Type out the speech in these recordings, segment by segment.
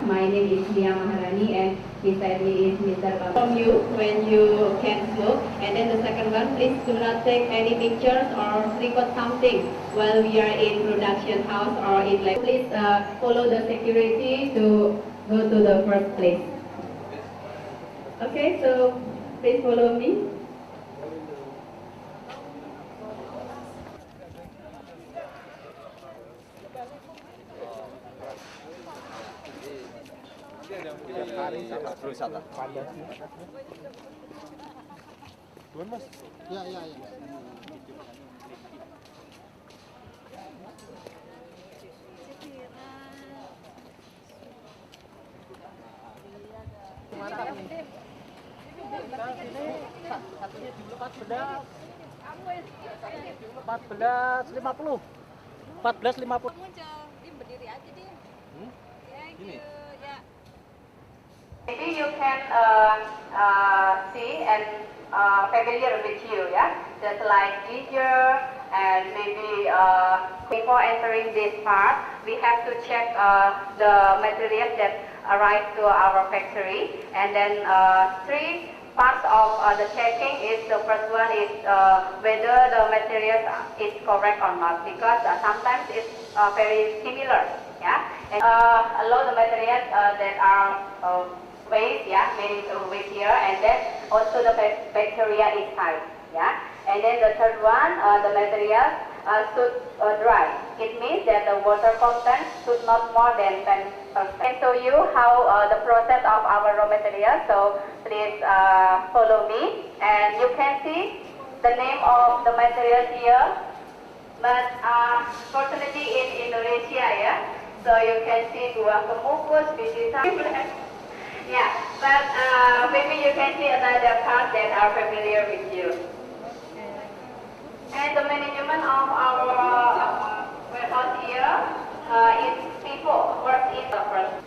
My name is Lia Maharani and beside me is Mr. Babu. From you when you can smoke. And then the second one, please do not take any pictures or record something while we are in production house or in like. Please follow the security to go to the first place. Okay, so please follow me. Tuan Mas? Ya. Mantap nih. Satunya di 14.50. 14.50. Muncul, Dim berdiri aja Dim. Gini. Ya. Maybe you can see and familiar with you, yeah, just like ginger and maybe before entering this part, we have to check the materials that arrive to our factory, and then three parts of the checking is the first one is whether the materials is correct or not, because sometimes it's very similar, yeah, and allow the materials that are waste, yeah, meaning waste here, and then also the bacteria inside, yeah. And then the third one, the material should dry. It means that the water content should not more than 10%. I show you how the process of our raw material. So please follow me, and you can see the name of the material here. But fortunately in Indonesia, yeah. So you can see buah kemukus, biji sampah. Yeah, but maybe you can see another part that are familiar with you. And the management of our warehouse here is people work in the first.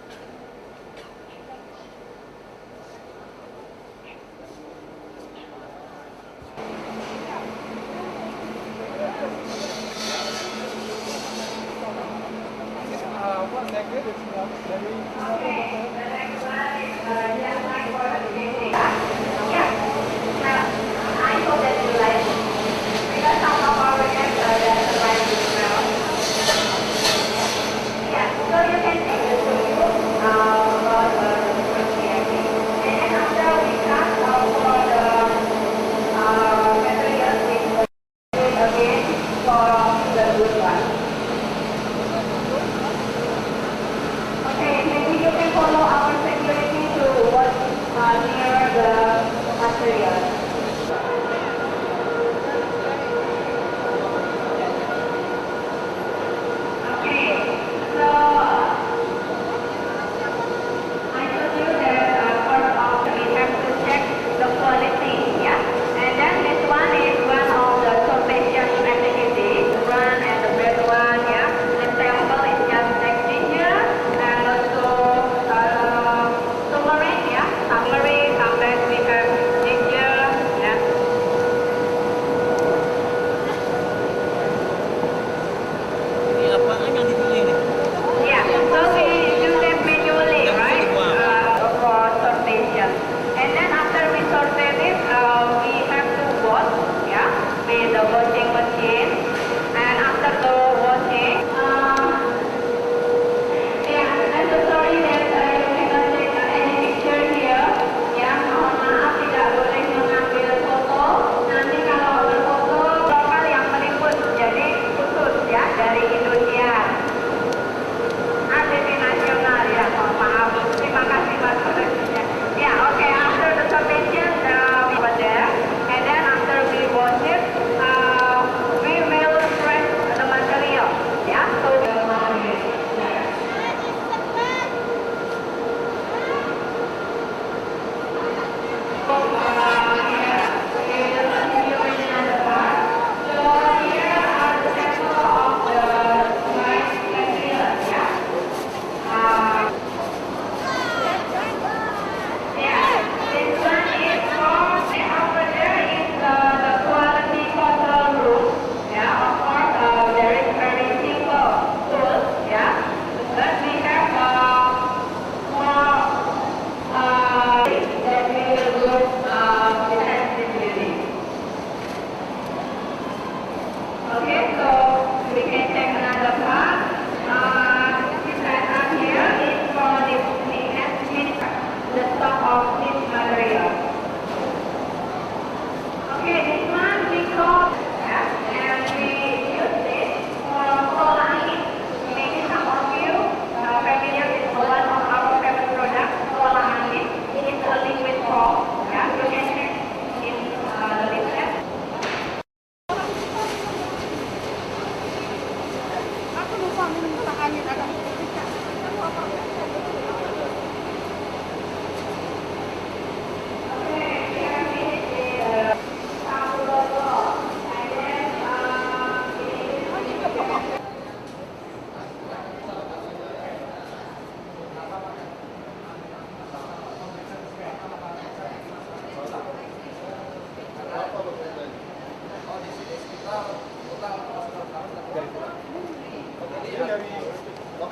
Okay, maybe you can follow our security to what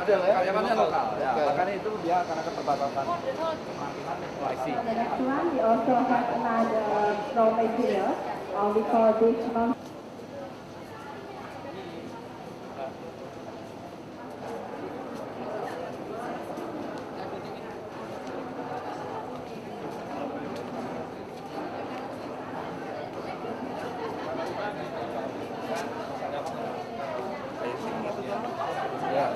Karyawannya lokal, ya. Makanya itu dia karena keterbatasan. The next one, we also have another raw material. We call this non. Ya.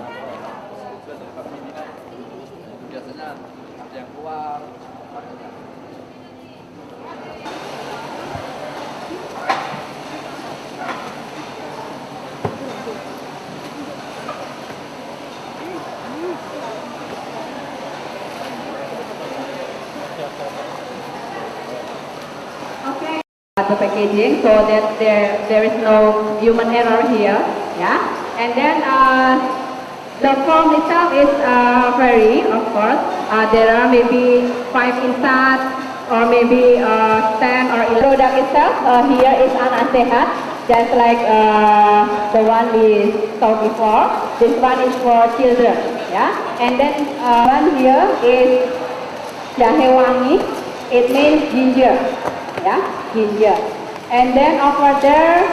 Biasanya yang keluar. Okay. The packaging so that there is no human error here, yeah. And then the form itself is vary, of course. There are maybe 5 inside or maybe 10 or 11. Product itself here is Anak Sehat, just like the one we saw before. This one is for children, yeah. And then one here is Jahe Wangi. It means ginger, yeah, ginger. And then over there,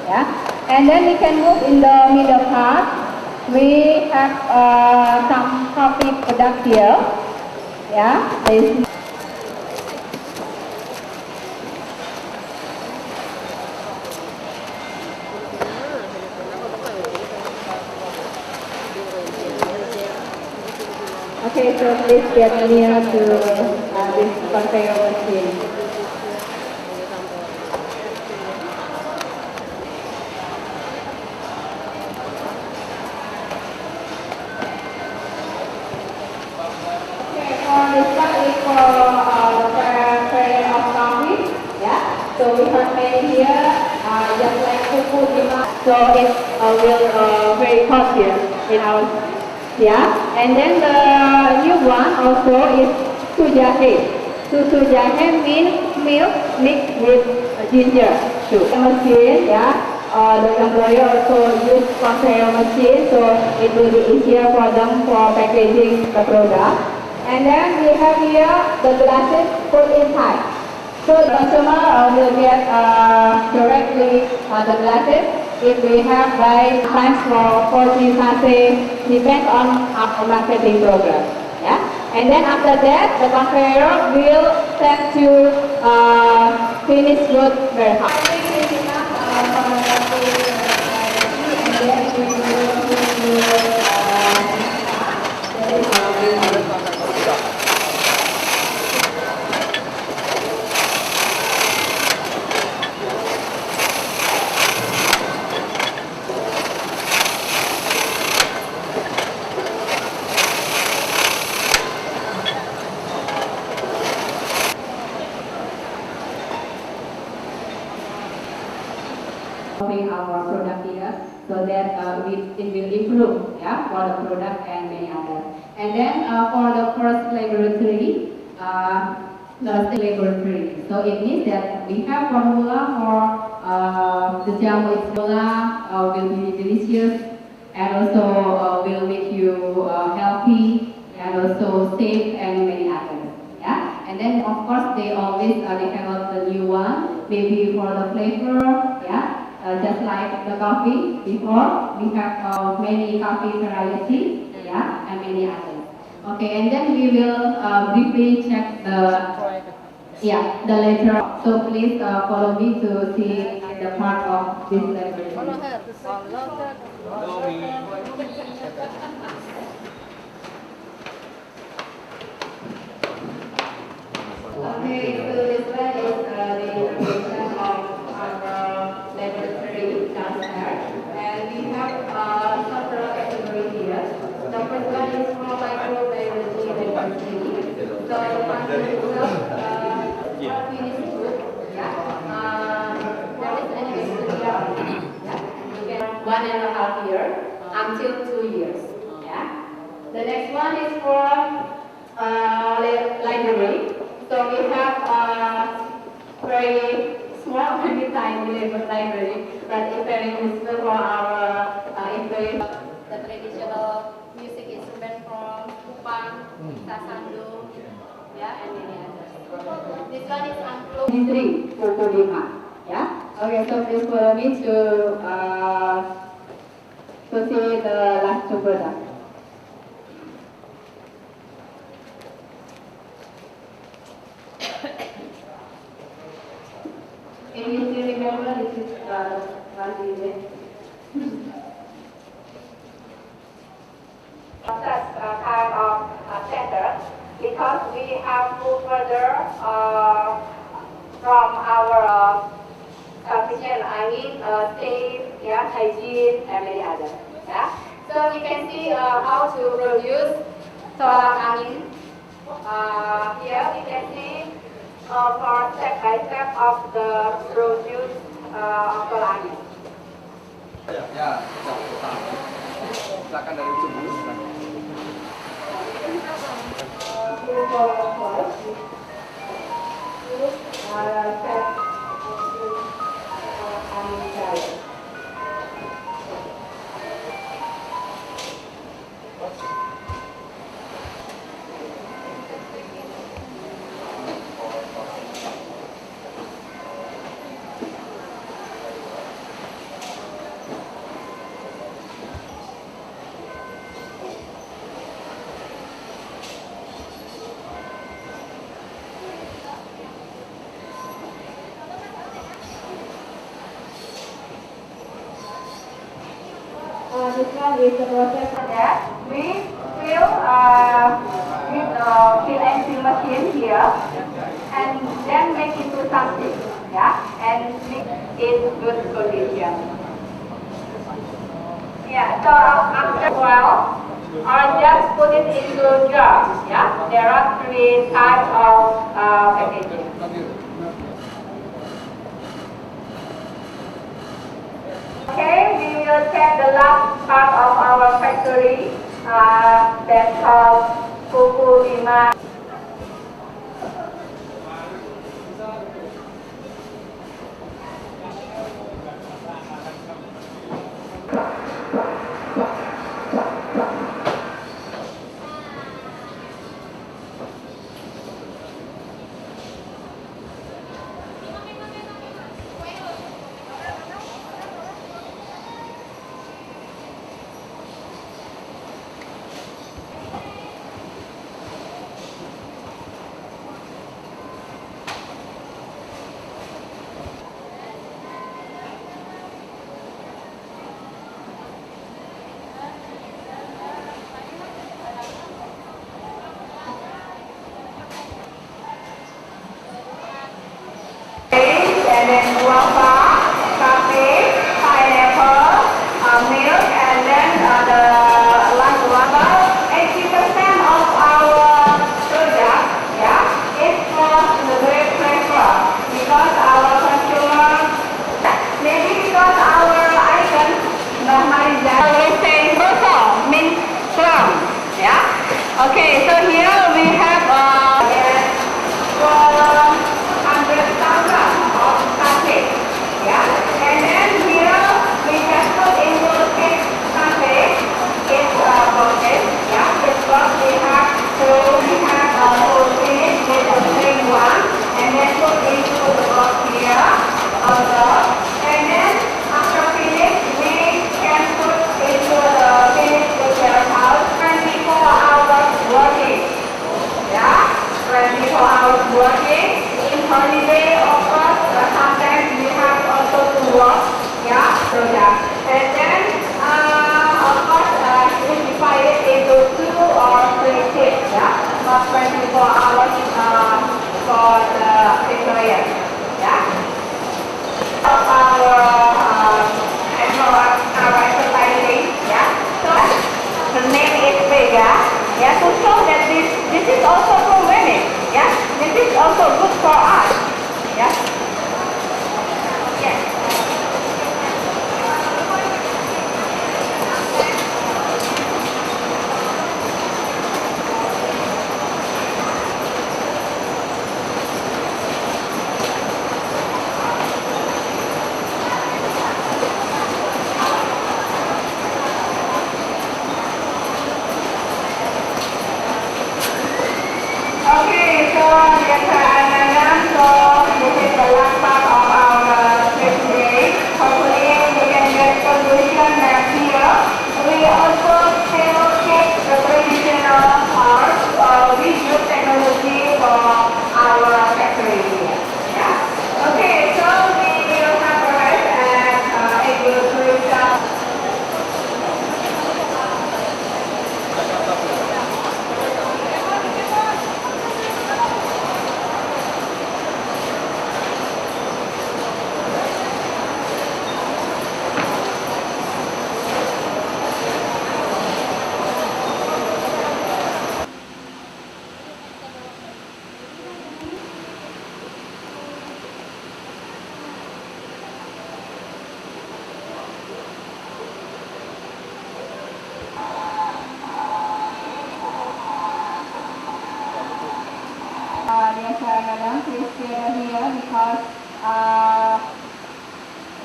yeah. And then we can move in the middle part. We have some coffee product here, yeah. Okay, so please get near to this conveyor machine. Okay, for this one is for the variant of coffee, yeah. So we have made here just like Kuku Lima. So it will very hot here in our. Yeah, and then the new one also is Sujahe. Susu jahe means milk mixed with ginger. The machine, yeah, the employer also use conveyor machine, so it will be easier for them for packaging the product. And then we have here the glasses put inside. So the consumer will get directly the glasses. If we have by times for 40 sachet, depends on our marketing program. Yeah, and then after that, the conveyor will send to finished good warehouse. Our product here so that it will improve, yeah, for the product and many others. And then for the first laboratory, so it means that we have formula for the jamu formula will be delicious and also will make you healthy and also safe and many others. Yeah, and then of course they always develop the new one, maybe for the flavor, yeah. Just like the coffee before, we have many coffee varieties, yeah, and many others. Okay, and then we will briefly check the later. So please follow me to see the part of this laboratory. Okay, so this one is the information of our laboratory downstairs, and we have several 1.5 year until 2 years. Yeah. The next one is for library. So we have very small very tiny library, but it's very useful for our employees. The traditional music instrument from Kupang, Sasando, yeah, and many others. This one is Angklung Distri Kukulima. Yeah. Okay, so please follow me to see the last two products. Can you still remember this is one day? Such kind of center, because we have moved further from our sufficient, safe, yeah, hygiene, and many others. Yeah. So you can see how to produce solar angin. Here we can see for step by step of the produce of solar angin. Ya, silakan dari ujung dulu. This one is the process That we fill with fill and fill machine here, and then make into something, yeah, and mix it good condition. Yeah, so after a while, or just put it into jars. Yeah, there are 3 types of packaging. Okay, we will check the last part of our factory that's called Kukulima.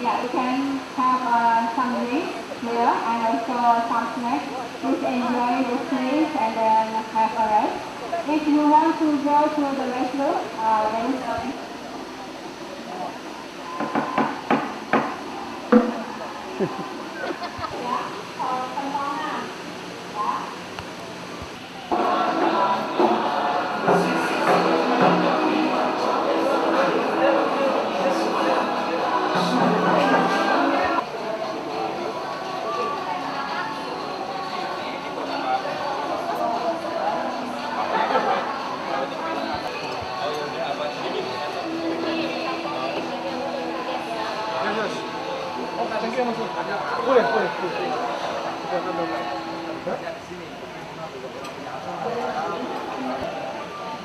Yeah, you can have some drinks here and also some snacks. Please enjoy the place and then have a rest. If you want to go to the restroom, there is a Boleh, boleh.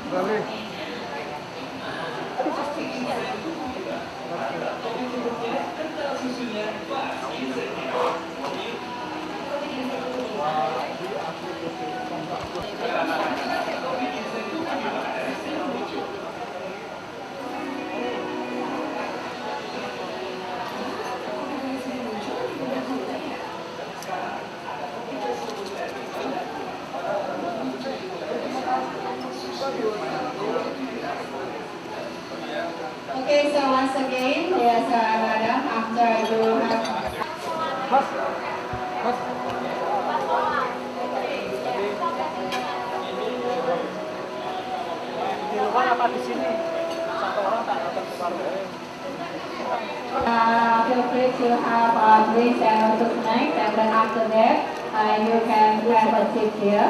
Boleh. Okay, so once again, there's madam after you have Mas. Mas. Di luar apa di sini? Satu orang tak dapat keluar. feel free to have drinks and also snacks, and then after that, you can have a seat here.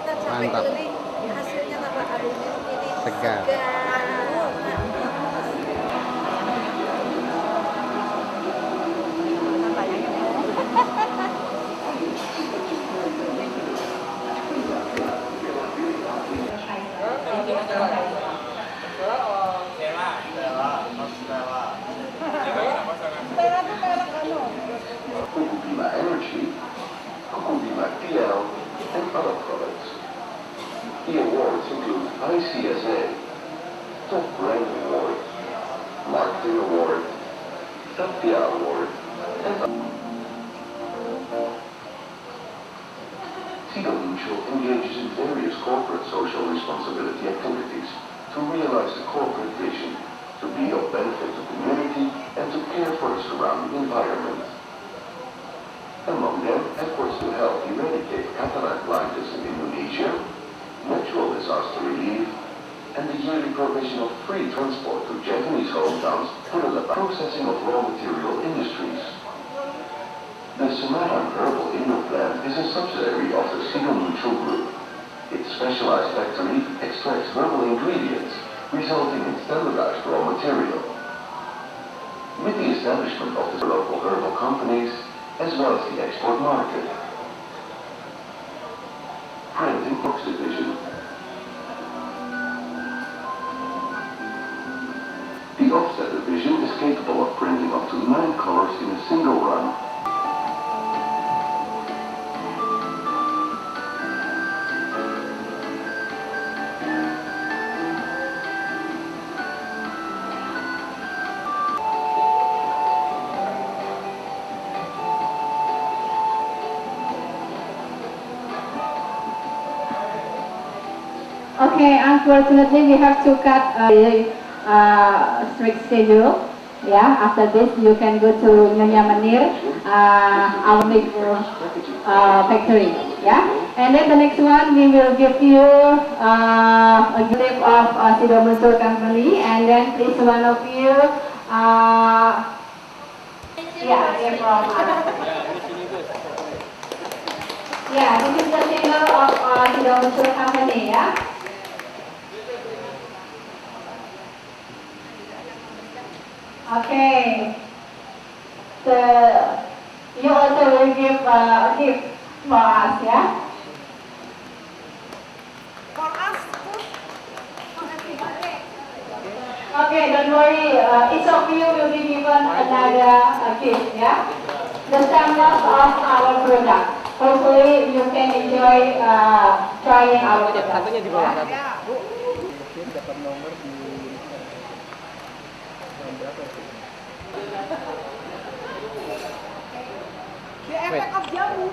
Kita sampai Mantap. keliling, hasilnya tambah halusnya begini. Segar. Kukubima Energy, Kukubima TL, and other products. The awards include ICSA, Top Brand Award, Marketing Award, Satya Award, and Sido Mutual engages in various corporate social responsibility activities to realize the corporate vision, to be of benefit to community, and to care for the surrounding environment. Among them, efforts to help eradicate cataract blindness in Indonesia, natural disaster relief, and the yearly provision of free transport to Japanese hometowns for the processing of raw material industries. The Semarang Herbal Indoplant is a subsidiary of the Sido Mutual Group. Its specialized factory extracts herbal ingredients, resulting in standardized raw material. With the establishment of the local herbal companies, as well as the export market. Printing Books Division. The Offset Division is capable of printing up to 9 colors in a single run. Okay, unfortunately we have to cut a strict schedule. Yeah, after this you can go to Nyonya Menir, our micro factory. Yeah, and then the next one we will give you a clip of Sido Mutual Company, and then please one of you, yeah, they're from yeah, this is the symbol of Sido Mutual Company. Yeah. Okay. So you also will give a gift for us, yeah? For us too. For everybody. Okay, don't worry. Each of you will be given another gift, yeah? The samples of our product. Hopefully you can enjoy trying our product. Satunya di bawah. Yeah? Bu. Dapat nomor di The effect of jamu.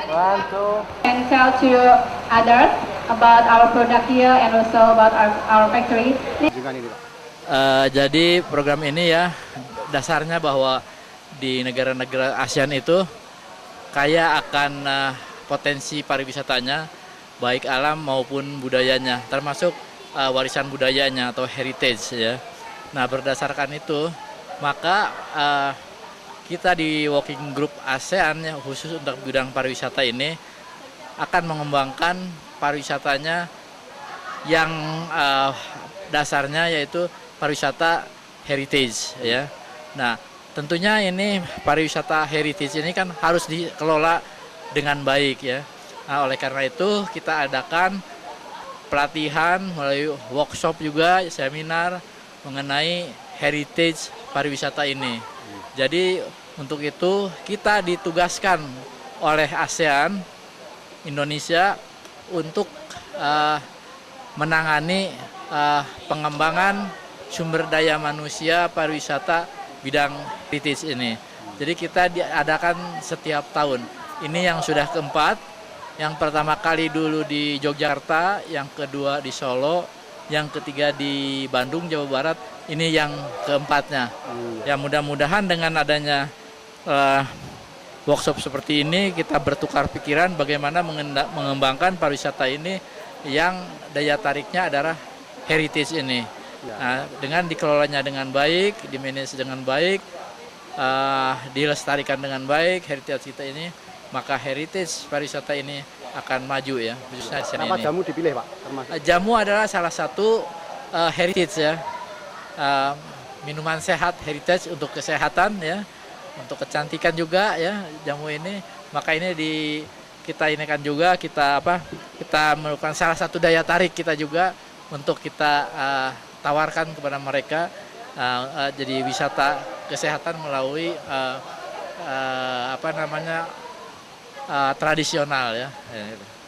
One, two. And tell to others about our product here and also about our factory. Jadi program ini ya dasarnya bahwa di negara-negara ASEAN itu kaya akan potensi pariwisatanya, baik alam maupun budayanya, termasuk warisan budayanya atau heritage ya. Nah berdasarkan itu maka kita di Working Group ASEAN ya, khusus untuk bidang pariwisata ini akan mengembangkan pariwisatanya yang dasarnya yaitu pariwisata heritage ya. Nah, tentunya ini pariwisata heritage ini kan harus dikelola dengan baik ya. Nah, oleh karena itu kita adakan pelatihan melalui workshop juga, seminar mengenai heritage pariwisata ini. Jadi untuk itu kita ditugaskan oleh ASEAN Indonesia untuk menangani pengembangan sumber daya manusia pariwisata bidang heritage ini. Jadi kita diadakan setiap tahun. Ini yang sudah keempat. Yang pertama kali dulu di Yogyakarta, yang kedua di Solo, yang ketiga di Bandung, Jawa Barat. Ini yang keempatnya. Ya mudah-mudahan dengan adanya workshop seperti ini kita bertukar pikiran bagaimana mengembangkan pariwisata ini yang daya tariknya adalah heritage ini. Nah, dengan dikelolanya dengan baik, dimanage dengan baik, dilestarikan dengan baik heritage kita ini, maka heritage pariwisata ini akan maju ya, khususnya di sini. Kenapa jamu dipilih Pak? Jamu adalah salah satu heritage ya, minuman sehat heritage untuk kesehatan ya, untuk kecantikan juga ya jamu ini. Maka ini kita melakukan salah satu daya tarik kita juga untuk kita tawarkan kepada mereka jadi wisata kesehatan melalui tradisional ya.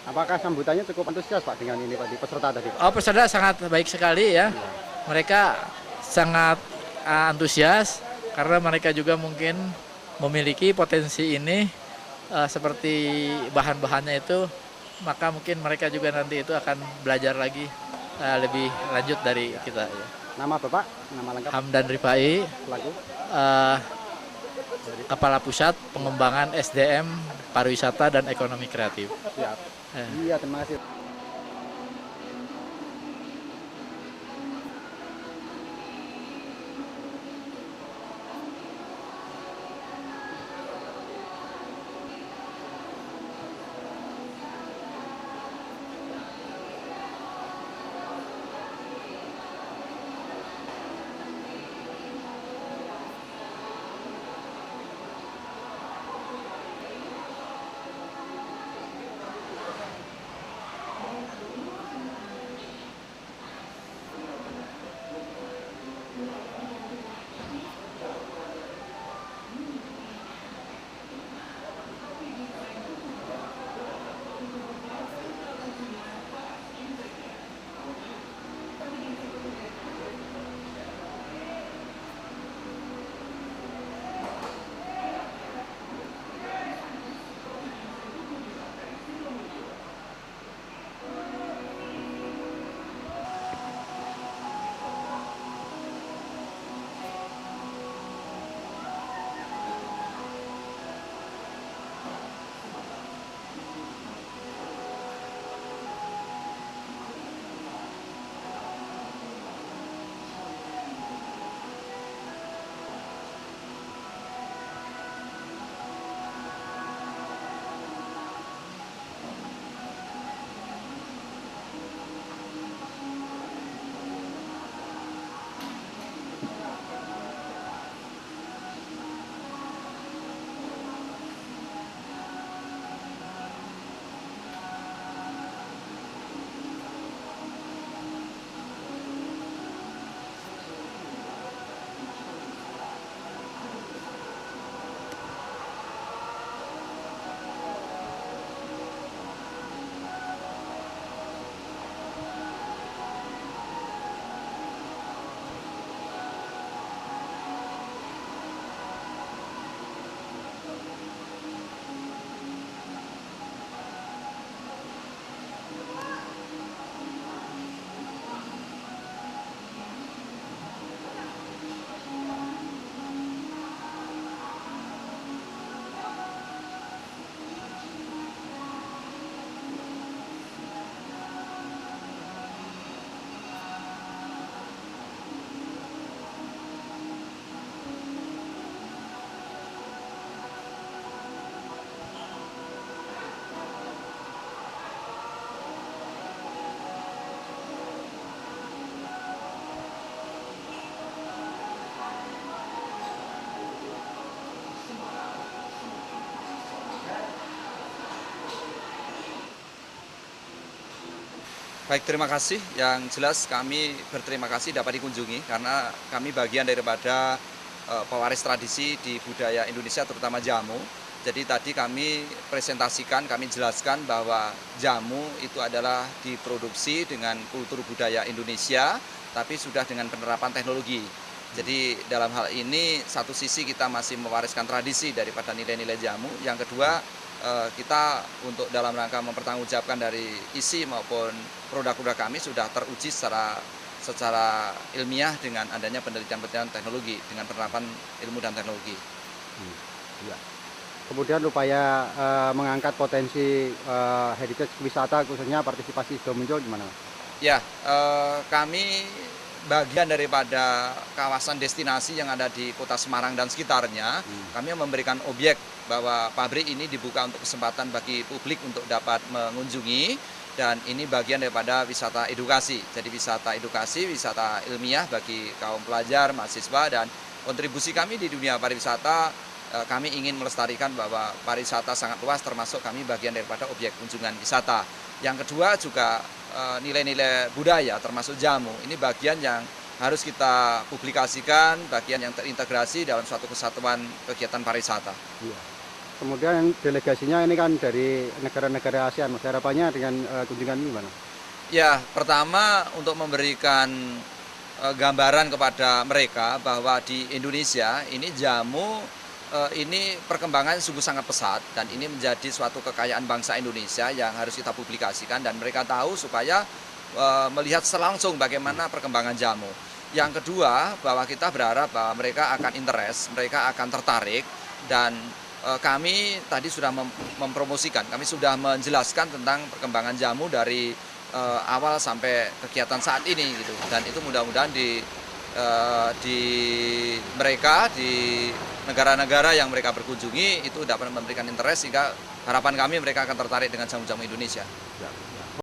Apakah sambutannya cukup antusias Pak dengan ini tadi peserta tadi Pak? Oh, peserta sangat baik sekali ya. Mereka sangat antusias karena mereka juga mungkin memiliki potensi ini seperti bahan-bahannya itu, maka mungkin mereka juga nanti itu akan belajar lagi lebih lanjut dari kita ya. Nama Bapak, nama lengkap? Hamdan Rifai, Selaku? Kepala Pusat Pengembangan SDM Pariwisata dan Ekonomi Kreatif. Siap. Iya, terima kasih. Baik, terima kasih. Yang jelas kami berterima kasih dapat dikunjungi karena kami bagian daripada pewaris tradisi di budaya Indonesia terutama jamu. Jadi tadi kami presentasikan, kami jelaskan bahwa jamu itu adalah diproduksi dengan kultur budaya Indonesia tapi sudah dengan penerapan teknologi. Jadi dalam hal ini satu sisi kita masih mewariskan tradisi daripada nilai-nilai jamu. Yang kedua kita untuk dalam rangka mempertanggungjawabkan dari isi maupun produk-produk kami sudah teruji secara ilmiah dengan adanya penelitian-penelitian teknologi dengan penerapan ilmu dan teknologi. Ya. Kemudian upaya mengangkat potensi heritage wisata khususnya partisipasi Sidomuncul gimana? Ya, kami bagian daripada kawasan destinasi yang ada di Kota Semarang dan sekitarnya, kami memberikan objek bahwa pabrik ini dibuka untuk kesempatan bagi publik untuk dapat mengunjungi dan ini bagian daripada wisata edukasi. Jadi wisata edukasi, wisata ilmiah bagi kaum pelajar, mahasiswa dan kontribusi kami di dunia pariwisata kami ingin melestarikan bahwa pariwisata sangat luas termasuk kami bagian daripada objek kunjungan wisata. Yang kedua juga nilai-nilai budaya termasuk jamu. Ini bagian yang harus kita publikasikan, bagian yang terintegrasi dalam suatu kesatuan kegiatan pariwisata. Iya. Kemudian delegasinya ini kan dari negara-negara ASEAN, Mas. Harapannya dengan kunjungan ini gimana? Ya, pertama untuk memberikan gambaran kepada mereka bahwa di Indonesia ini jamu ini perkembangan sungguh sangat pesat dan ini menjadi suatu kekayaan bangsa Indonesia yang harus kita publikasikan dan mereka tahu supaya melihat langsung bagaimana perkembangan jamu. Yang kedua bahwa kita berharap bahwa mereka akan interest, mereka akan tertarik dan kami tadi sudah mempromosikan, kami sudah menjelaskan tentang perkembangan jamu dari awal sampai kegiatan saat ini gitu dan itu mudah-mudahan di mereka di negara-negara yang mereka berkunjungi itu dapat memberikan interest sehingga harapan kami mereka akan tertarik dengan jamu-jamu Indonesia. Ya.